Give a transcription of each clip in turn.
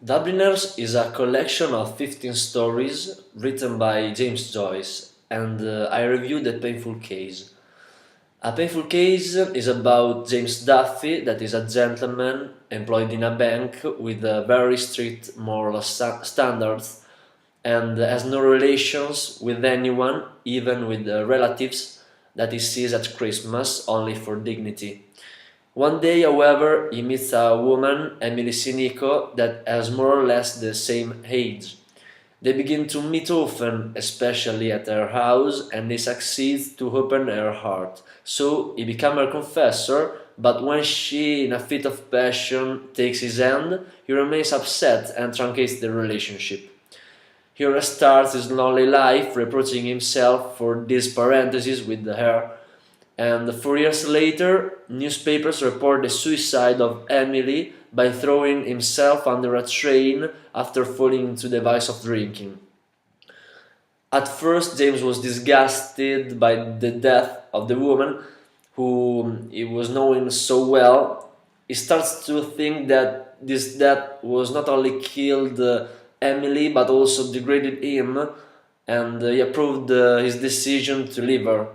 Dubliners is a collection of 15 stories written by James Joyce, and I reviewed A Painful Case. A Painful Case is about James Duffy, that is a gentleman employed in a bank with very strict moral standards and has no relations with anyone, even with relatives that he sees at Christmas only for dignity. One day, however, he meets a woman, Emily Sinico, that has more or less the same age. They begin to meet often, especially at her house, and he succeeds to open her heart. So he becomes her confessor, but when she, in a fit of passion, takes his hand, he remains upset and truncates the relationship. He restarts his lonely life, reproaching himself for these parentheses with her, and 4 years later, newspapers report the suicide of Emily by throwing himself under a train after falling into the vice of drinking. At first, James was disgusted by the death of the woman whom he was knowing so well. He starts to think that this death was not only killed Emily but also degraded him, and he approved his decision to leave her.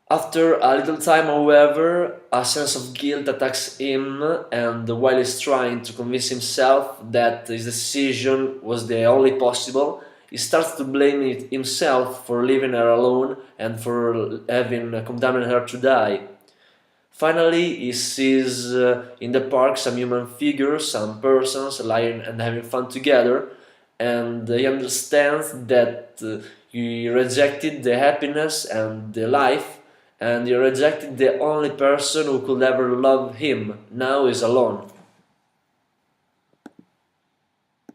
After a little time, however, a sense of guilt attacks him, and while he's trying to convince himself that his decision was the only possible, he starts to blame himself for leaving her alone and for having condemned her to die. Finally, he sees in the park some human figures, some persons lying and having fun together, and he understands that he rejected the happiness and the life, and he rejected the only person who could ever love him. Now he's alone.